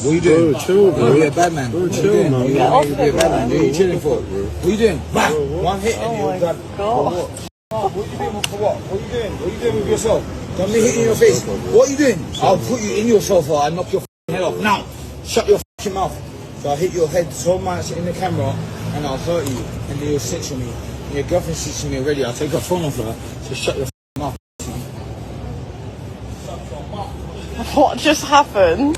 What are you doing? Bro, chill, bro. You're a bad man. Bro, chill, man. You're a bad man. What are you chilling for? What are you doing? Bang! One hit and you're done. God. What are you doing for what? What are you doing? What are you doing with yourself? Don't be hitting your face. What are you doing? I'll put you in your sofa and knock your head off. Now, shut your mouth. So I'll hit your head so much in the camera and I'll hurt you. And then you'll sit to me. And your girlfriend sits to me already. I'll take her phone off her. So shut your mouth. What just happened?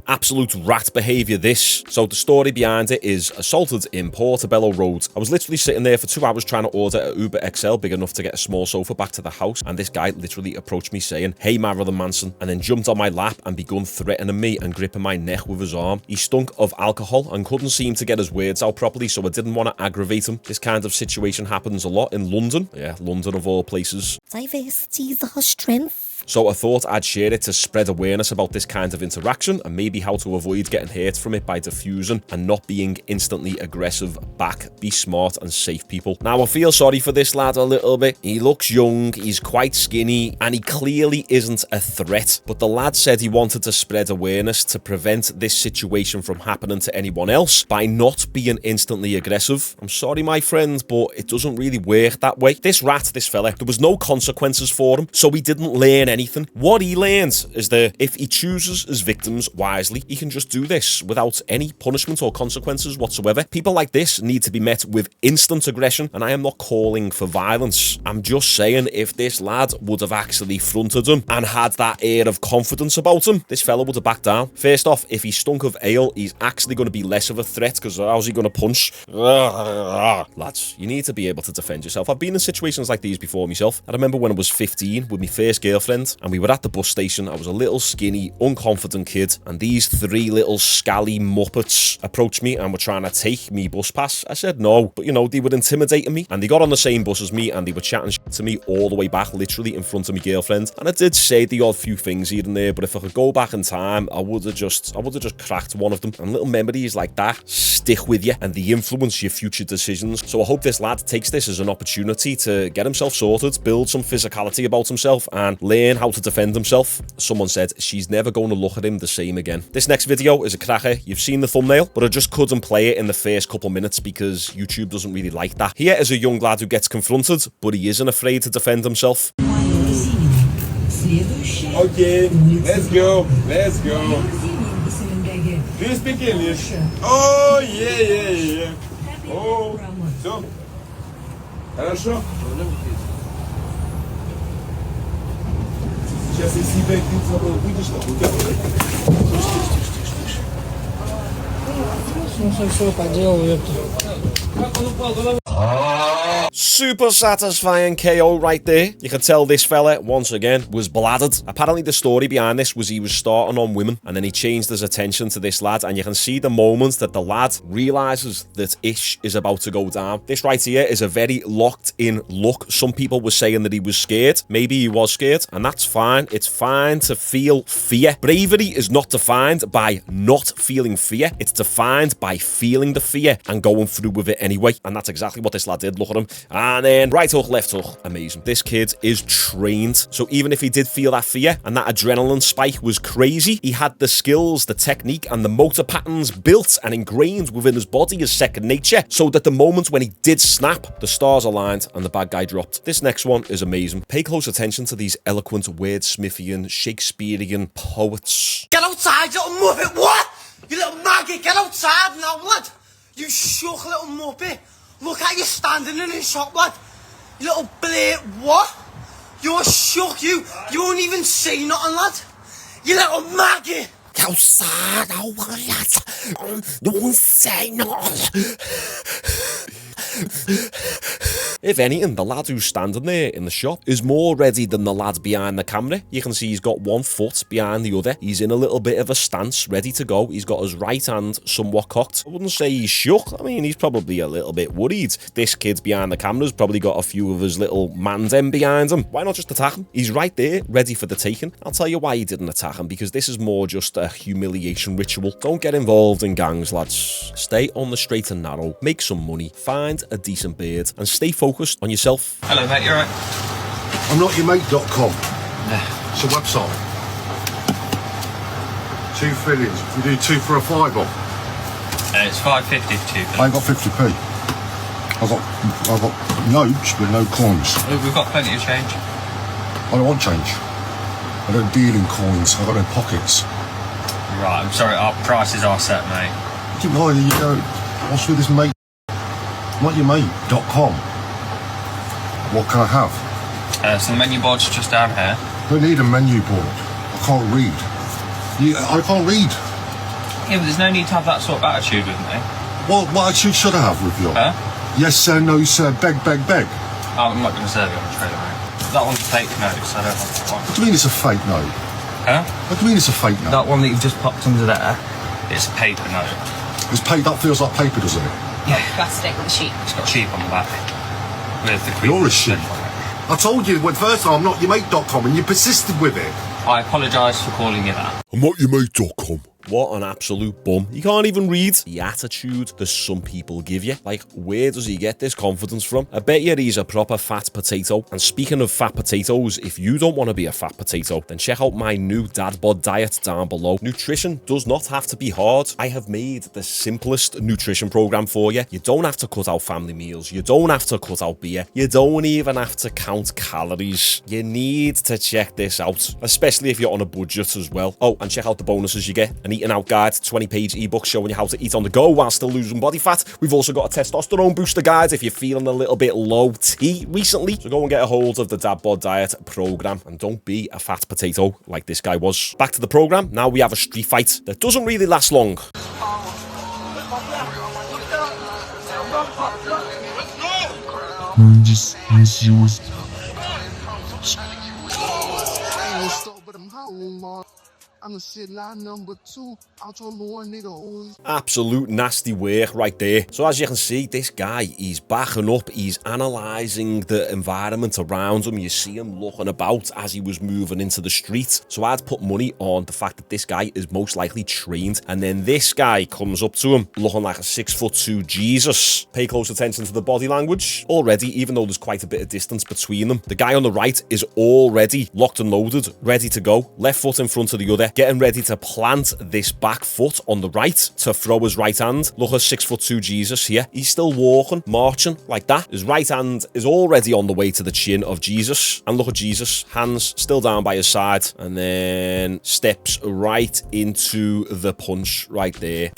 Absolute rat behaviour this. So the story behind it is assaulted in Portobello Road. I was literally sitting there for 2 hours trying to order an Uber XL big enough to get a small sofa back to the house, and this guy literally approached me saying, "Hey Marilyn Manson," and then jumped on my lap and begun threatening me and gripping my neck with his arm. He stunk of alcohol and couldn't seem to get his words out properly, so I didn't want to aggravate him. This kind of situation happens a lot in London. Yeah, London of all places. Diversity is our strength. So I thought I'd share it to spread awareness about this kind of interaction and maybe how to avoid getting hurt from it by diffusing and not being instantly aggressive back. Be smart and safe, people. Now, I feel sorry for this lad a little bit. He looks young, he's quite skinny, and he clearly isn't a threat. But the lad said he wanted to spread awareness to prevent this situation from happening to anyone else by not being instantly aggressive. I'm sorry, my friend, but it doesn't really work that way. This fella, there was no consequences for him, so he didn't learn anything. What he learns is that if he chooses his victims wisely, he can just do this without any punishment or consequences whatsoever. People like this need to be met with instant aggression, and I am not calling for violence. I'm just saying if this lad would have actually fronted him and had that air of confidence about him, this fella would have backed down. First off, if he stunk of ale, he's actually going to be less of a threat, because how's he going to punch? Lads, you need to be able to defend yourself. I've been in situations like these before myself. I remember when I was 15 with my first girlfriend, and we were at the bus station. I was a little skinny, unconfident kid, and these 3 little scally muppets approached me and were trying to take me bus pass. I said no, but you know, they were intimidating me, and they got on the same bus as me, and they were chatting shit to me all the way back, literally in front of my girlfriend. And I did say the odd few things here and there, but if I could go back in time, I would have just cracked one of them. And little memories like that stick with you, and they influence your future decisions. So I hope this lad takes this as an opportunity to get himself sorted, build some physicality about himself, and learn how to defend himself. Someone said she's never going to look at him the same again. This next video is a cracker. You've seen the thumbnail, but I just couldn't play it in the first couple minutes because YouTube doesn't really like that. Here is a young lad who gets confronted, but he isn't afraid to defend himself. Okay, let's go. Do you speak English? Oh, yeah. Oh, все. Хорошо? Сейчас, если ты выйдешь, то Все поделал это. Super satisfying KO right there. You can tell this fella, once again, was bladdered. Apparently the story behind this was he was starting on women, and then he changed his attention to this lad, and you can see the moment that the lad realises that ish is about to go down. This right here is a very locked in look. Some people were saying that he was scared. Maybe he was scared, and that's fine. It's fine to feel fear. Bravery is not defined by not feeling fear. It's defined by feeling the fear and going through with it anyway. And that's exactly what this lad did. Look at him. And then right hook, left hook. Amazing. This kid is trained. So even if he did feel that fear and that adrenaline spike was crazy, he had the skills, the technique, and the motor patterns built and ingrained within his body as second nature, so that the moment when he did snap, the stars aligned and the bad guy dropped. This next one is amazing. Pay close attention to these eloquent wordsmithian, Shakespearean poets. Get outside, you little muppet! What? You little maggot, get outside now, lad! You shook little muppet! Look how you're standing in the shop, lad! You little blade, what? You're shook, you won't even say nothing, lad! You little maggot! Outside, oh, lad. You won't say nothing. If anything, the lad who's standing there in the shop is more ready than the lad behind the camera. You can see he's got one foot behind the other. He's in a little bit of a stance, ready to go. He's got his right hand somewhat cocked. I wouldn't say he's shook. I mean, he's probably a little bit worried. This kid behind the camera's probably got a few of his little man-dem behind him. Why not just attack him? He's right there, ready for the taking. I'll tell you why he didn't attack him, because this is more just a humiliation ritual. Don't get involved in gangs, lads. Stay on the straight and narrow. Make some money. Find a decent beard and stay focused on yourself. Hello mate, you alright? I'm not your mate.com. Yeah. It's a website. 2 fillings. You do 2 for a £5. It's £5.50 for 2 I ain't got 50p. I've got notes but no coins. We've got plenty of change. I don't want change. I don't deal in coins. I've got no pockets. Right, I'm sorry, our prices are set, mate. I didn't know you go, what's with this mate? Not your mate.com. What can I have? So the menu board's just down here. I don't need a menu board. I can't read. I can't read. Yeah, but there's no need to have that sort of attitude with me. What attitude should I have with you? Huh? Yes sir, no sir, beg, beg, beg. Oh, I'm not going to serve you on the trailer, mate. That one's a fake note, so I don't have that one. What do you mean it's a fake note? Huh? What do you mean it's a fake note? That one that you've just popped under there, it's a paper note. That feels like paper, doesn't it? Yeah. Plastic with a sheep. It's got sheep on the back. With the Queen. You're a sheep. I told you the first time I'm not your mate.com and you persisted with it. I apologise for calling you that. I'm not your mate.com. What an absolute bum. You can't even read. The attitude that some people give you. Like, where does he get this confidence from? I bet you he's a proper fat potato. And speaking of fat potatoes, if you don't want to be a fat potato, then check out my new dad bod diet down below. Nutrition does not have to be hard. I have made the simplest nutrition program for you. You don't have to cut out family meals. You don't have to cut out beer. You don't even have to count calories. You need to check this out, especially if you're on a budget as well. Oh, and check out the bonuses you get. An eating out guide, 20-page ebook showing you how to eat on the go while still losing body fat. We've also got a testosterone booster guide if you're feeling a little bit low T recently. So go and get a hold of the Dad Bod Diet program and don't be a fat potato like this guy was. Back to the program. Now we have a street fight that doesn't really last long. I'm the shit line number 2. I told me one nigga always. Absolute nasty work right there. So as you can see, this guy, he's backing up, he's analysing the environment around him. You see him looking about as he was moving into the street. So I'd put money on the fact that this guy is most likely trained. And then this guy comes up to him looking like a 6'2" Jesus. Pay close attention to the body language. Already, even though there's quite a bit of distance between them, the guy on the right is already locked and loaded, ready to go. Left foot in front of the other, getting ready to plant this back foot on the right to throw his right hand. Look at 6'2" Jesus here. He's still walking, marching like that. His right hand is already on the way to the chin of Jesus. And look at Jesus, hands still down by his side. And then steps right into the punch right there.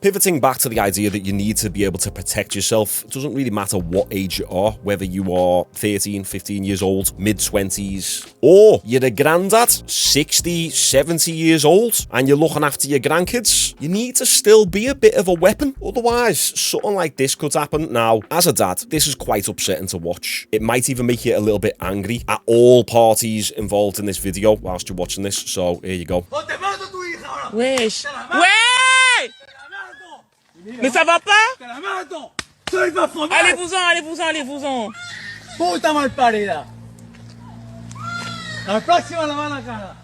Pivoting back to the idea that you need to be able to protect yourself. It doesn't really matter what age you are, whether you are 13, 15 years old, mid-20s, or you're a granddad, 60, 70 years old, and you're looking after your grandkids. You need to still be a bit of a weapon. Otherwise, something like this could happen. Now, as a dad, this is quite upsetting to watch. It might even make you a little bit angry at all parties involved in this video whilst you're watching this. So, here you go. Wesh. Ouais! Mais ça va pas? Allez-vous-en, allez-vous-en, allez-vous-en. Puta mal parida. La próxima la van a cara.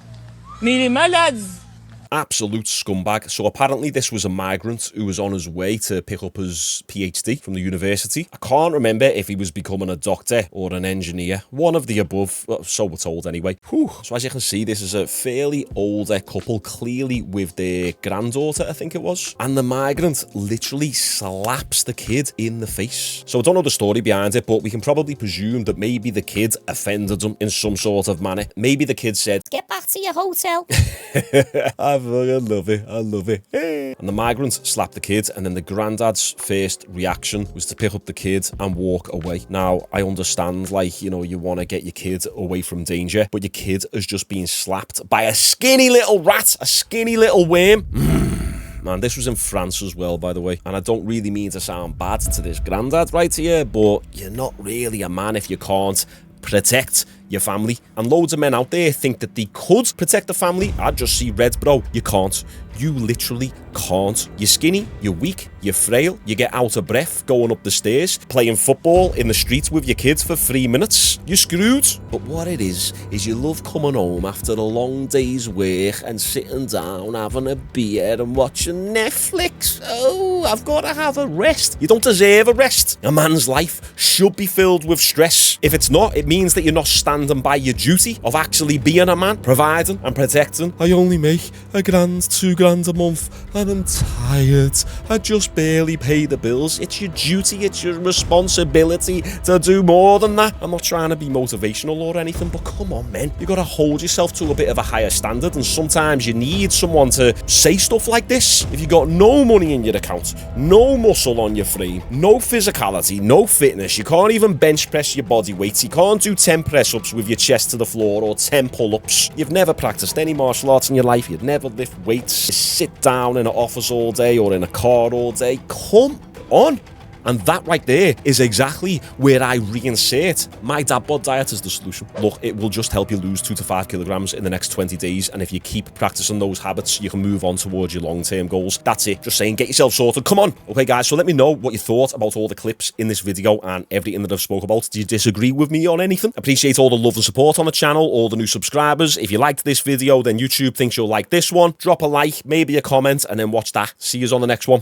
Mais il est malade. Absolute scumbag. So apparently this was a migrant who was on his way to pick up his PhD from the university. I can't remember if he was becoming a doctor or an engineer. One of the above, so we're told anyway. Whew. So as you can see, this is a fairly older couple, clearly with their granddaughter, I think it was. And the migrant literally slaps the kid in the face. So I don't know the story behind it, but we can probably presume that maybe the kid offended him in some sort of manner. Maybe the kid said, Get back to your hotel. I fucking love it. I love it. And the migrant slapped the kid, and then the granddad's first reaction was to pick up the kid and walk away. Now, I understand, like, you know, you want to get your kid away from danger, but your kid has just been slapped by a skinny little rat, a skinny little worm. Man, this was in France as well, by the way. And I don't really mean to sound bad to this granddad right here, but you're not really a man if you can't protect your family. And loads of men out there think that they could protect the family. I just see red, bro. You can't. You literally can't. You're skinny, you're weak, you're frail, you get out of breath going up the stairs, playing football in the streets with your kids for 3 minutes. You're screwed. But what it is you love coming home after a long day's work and sitting down, having a beer and watching Netflix. Oh, I've got to have a rest. You don't deserve a rest. A man's life should be filled with stress. If it's not, it means that you're not standing standing by your duty of actually being a man, providing and protecting. I only make £1,000, £2,000 a month, and I'm tired. I just barely pay the bills. It's your duty, it's your responsibility to do more than that. I'm not trying to be motivational or anything, but come on, men. You gotta hold yourself to a bit of a higher standard, and sometimes you need someone to say stuff like this. If you got no money in your account, no muscle on your frame, no physicality, no fitness, you can't even bench press your body weights, you can't do 10 press-ups with your chest to the floor or 10 pull-ups, you've never practiced any martial arts in your life, you'd never lift weights, you sit down in an office all day or in a car all day, come on. And that right there is exactly where I reinsert my dad bod diet as the solution. Look, it will just help you lose 2 to 5 kilograms in the next 20 days. And if you keep practicing those habits, you can move on towards your long-term goals. That's it. Just saying, get yourself sorted. Come on. Okay, guys, so let me know what you thought about all the clips in this video and everything that I've spoke about. Do you disagree with me on anything? Appreciate all the love and support on the channel, all the new subscribers. If you liked this video, then YouTube thinks you'll like this one. Drop a like, maybe a comment, and then watch that. See you on the next one.